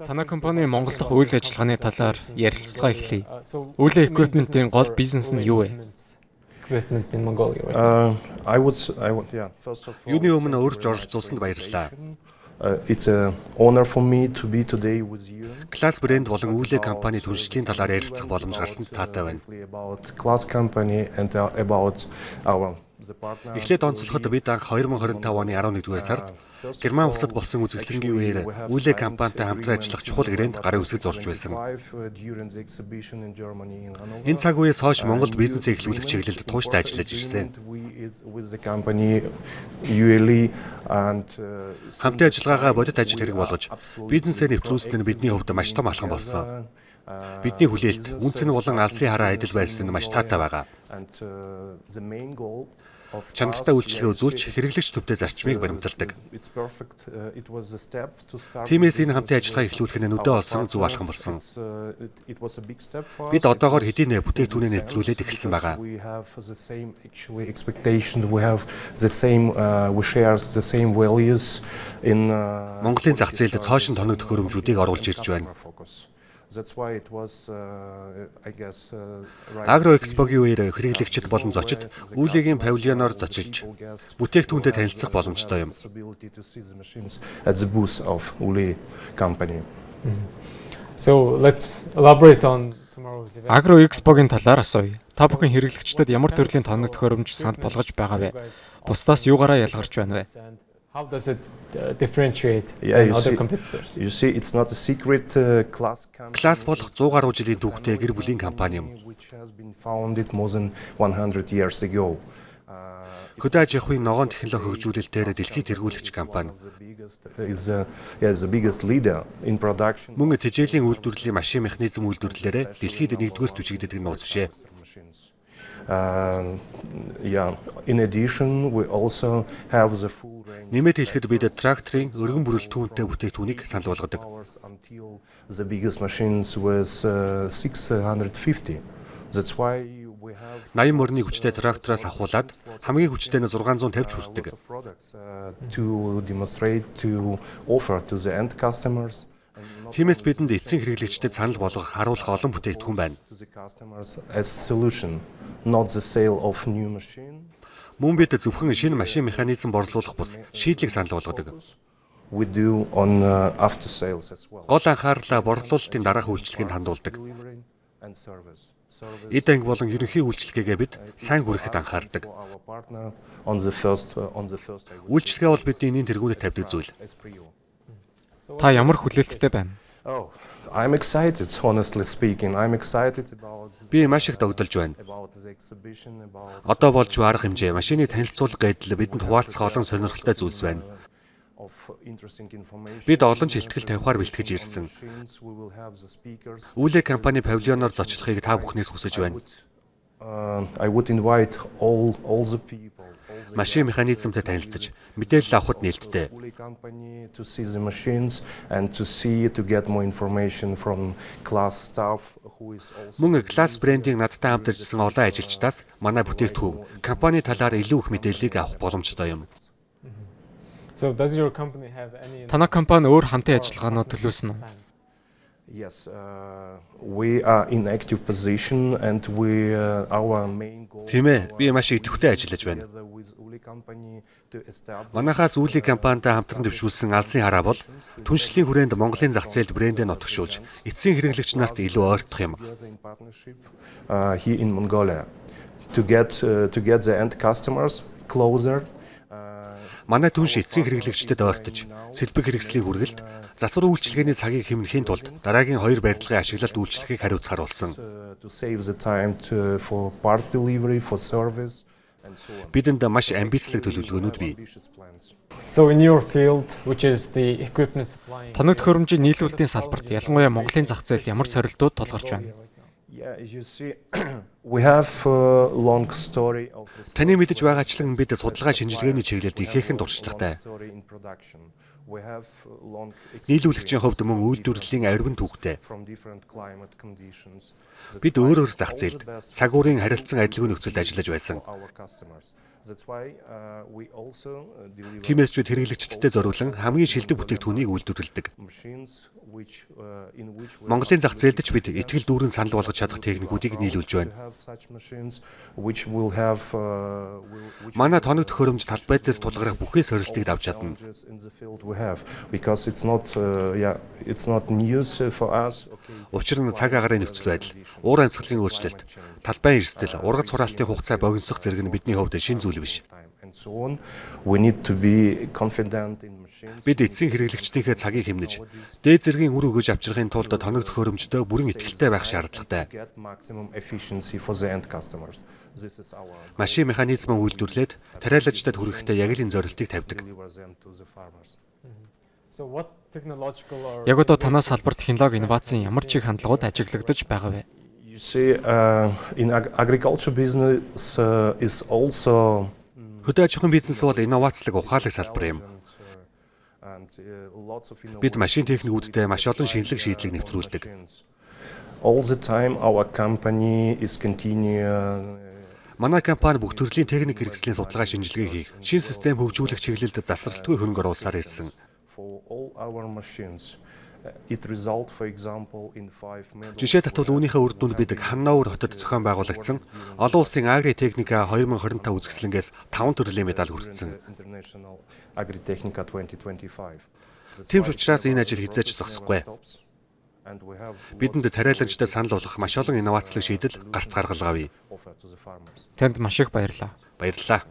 Танай компани Монгол дахь үйл ажиллагааны талаар ярилцлага эхлэе. Үйл equipment-ийн гол бизнес нь юу вэ? Equipment in Mongolia, right? Юуны өмнө урьж оролцуулсанд баярлалаа. It's an honor for me to be today with you. Class брэнд болон үүлээ компани түншлэлийн талаар ярилцах боломж гарсанд таатай байна. About Class company and about the partner. Эхлээд онцлоход бид анх 2025 оны 11-р сард Герман улсад болсон үзэсгэлэнгийн үеэр үүлээ компанитай хамтран ажиллах чухал гэрээнд гарын үсэг зурж байсан. Энэ цаг үеэс хойш Монголд бизнесээ эхлүүлэх чиглэлд тууштай ажиллаж ирсэн. Хамтын ажиллагаагаа бодит ажил хэрэг болгож бизнесээ нэвтрүүлсэн нь бидний хувьд маш том алхам болсон. Бидний хүлээлт, үнцэн болон алсын хараа адил байсан нь маш таатай байгаа. Чанартай үйлчлэгээ үзүүлж хэрэглэгч төвтэй зарчмыг баримталдаг. Тиймээс энэ хамтын ажиллагаа эхлүүлэх нь нүдэ олсон зөв алхам болсон. Бид одоогоор хэдийн бүтээгдэхүүнээ нэвтрүүлээд эхэлсэн байгаа. Монголын зах зээлд цоошин тоног төхөөрөмжүүдийг оруулж ирж байна. Агро экспогийн үеэр хэрэглэгчид болон зочид үүлгийн павильоноор зочилж бүтээгдэхүүнтэй танилцах боломжтой юм. So let's elaborate on tomorrow's event. Агро экспогийн талаар асууя. Та бүхэн хэрэглэгчдэд ямар төрлийн тоног төхөөрөмж санал болгож байгаа вэ? Бусдаас юугаараа ялгарч байна вэ? How does it differentiate Yeah, than other competitors? You see, it's not a secret Class company. Класс болох 100 гаруй жилийн түүхтэй гэр бүлийн компани юм. Which has been founded more than 100 years ago. Хөдөө аж ахуйн ногоон технологи хөгжүүлэлтээр дэлхийд тэргүүлэгч компани. Is the biggest leader in production. Мөн тэжээлийн үйлдвэрлэлийн машин механизм үйлдвэрлэлээр дэлхийд нэгдүгээр түчигддэг нууц бишээ. In addition, we also have the full range. Нэмээд хэлэхэд бид тракторын өргөн бүрэлдэхүүнтэй бүтээгдэхүүнийг санал болгодог. Until the biggest machines was 650. That's why we have 80 мөрний хүчтэй трактороос ахуулаад хамгийн хүчтэй нь 650 хүртдэг. to demonstrate to offer to the end customers. Тиймээс бидэнд эцсийн хэрэглэгчдэд санал болгох харуулах олон бүтээгдэхүүн байна. To the customers as solution, not the sale of new machine. Мөн бид зөвхөн шинэ машин механизм борлуулах бус шийдлийг санал болгодог. We do on after sales as well. Гол анхаарал борлуулалтын дараах үйлчлэгэнд хандуулдаг. Delivery and service. Эд анги болон ерөнхий үйлчлэгээгээ бид сайн хүрэхэд анхаардаг. Our partner on the first Үйлчлэгээ бол бидний энийн тэргүүдэд тавьдаг зүйл. Та ямар хүлээлттэй байна? Oh, I'm excited, honestly speaking. I'm excited about Би маш их догдолж байна. the exhibition, about Одоо болж буй арга хэмжээ, машины танилцуулга гэдэл бидэнд хуваалцах олон сонирхолтой зүйлс байна. of interesting information. Бид олон ч илтгэл тавихаар бэлтгэж ирсэн. Machines, we will have the speakers. Үүлээ компани павильоноор зочлохыг та бүхнээс хүсэж байна. I would invite all the people, all the Машин механизмтай танилцж, мэдээлэл авахд нээлттэй. Uli company to see the machines and to get more information from Class staff who is also. Мөн Class брендing надтай хамт ажилласан олон ажилчдаас манай бүтээгдэхүүн, компани талаар илүү их мэдээллийг авах боломжтой юм. So does your company have any? Танай компани өөр хамтын ажиллагаанууд төлөвлөсөн үү? Yes, we are in active position and our main goal. Тийм ээ, би маш идэвхтэй ажиллаж байна. Together with Uli company to establish Манайхаас үүлий компанитай хамтран дэвшүүлсэн алсын хараа бол түншлэлийн хүрээнд Монголын зах зээлд брэндээ нотгшуулж, эцсийн хэрэглэгч нарт илүү ойртох юм. in partnership here in Mongolia to get the end customers closer. Манай түнш эцсийн хэрэглэгчдэд ойртож, сэлбэг хэрэгслийн хүргэлт, засвар үйлчилгээний цагийг хэмнэхийн тулд дараагийн 2 барилгын ашиглалт үйлчлэгийг хариуцахаар болсон. To save the time for part delivery, for service, and so on. Бидэнд маш амбицлог төлөвлөгөөнүүд бий. Ambitious plans. So in your field, which is the equipment supplying. Тоног төхөөрөмжийн нийлүүлэлтийн салбарт ялангуяа Монголын зах зээл ямар сорилтууд тулгарч байна? Yeah, you see, we have a long story of Таны мэдэж байгаачлан бид судалгаа шинжилгээний чиглэлд ихээхэн дуршлагатай. story in production. We have long Нийлүүлэгчийн хувьд мөн үйлдвэрлэлийн авирган түүхтэй. from different climate conditions. Бид өөр зах зээлд цагуурын харилцан адилгүй нөхцөлд ажиллаж байсан. Our customers. That's why we also deliver Тиймээс ч хэрэглэгчдэд зориулан хамгийн шилдэг бүтээгдэхүүнийг үйлдвэрлэдэг. machines in which we Монголын зах зээлд ч бид итгэл дүүрэн санал болгож чадах техникүүдийг нийлүүлж байна. have such machines which will have which Манай тоног төхөөрөмж талбай дээр тулгарх бүхэл сорилтыг давж чадна. challenges in the field we have because it's not news for us. Okay, Учир нь цаг агаарын нөхцөл байдал, уур амьсгалын өөрчлөлт, талбайн эрсдэл, ургац хураалтын хугацаа богиносох зэрэг нь бидний хувьд шин зүйл биш. and so on. We need to be confident in machines. Бид эцсийн хэрэглэгчдийнхээ цагийг хэмнэж, дээд зэргийн үр өгөж авчрахын тулд тоног төхөөрөмжтөө бүрэн итгэлтэй байх шаардлагатай. Get maximum efficiency for the end customers. This is our Машин механизм үйлдвэрлээд тариалагдтад хүрэхдээ яг л энэ зорилтыг тавьдаг. deliver them to the farmers. So what technological or Яг одоо танаас салбар технологи инновацийн ямар чиг хандлагууд ажиглагдаж байгаа вэ? You see, in agriculture business is also Хөдөө аж ахуйн бизнес бол инновацлог ухаалаг салбар юм. and lots of Бид машин техникүүдтэй маш олон шинэлэг шийдлийг нэвтрүүлдэг. all the time our company is continue Манай компани бүх төрлийн техник хэрэгслийн судалгаа шинжилгээ хийх, шин систем хөгжүүлэх чиглэлд тасралтгүй хөрөнгө оруулсаар ирсэн. for all our machines. It result, for example, in 5 million. Жишээ татвал үүнийхээ үр дүнд бид Ханнаур хотод зохион байгуулагдсан олон улсын агри техника 2025 үзэсгэлэнгээс 5 төрлийн медаль хүртсэн. International Agritechnica 2025. Тийм ч учраас энэ ажил хязгаарч зогсохгүй. And we have Бидэнд тариаланчтай санал болгох маш олон инновацлог шийдэл гарц гаргал авъя. offer to the farmers. Танд маш их баярлалаа. Баярлалаа.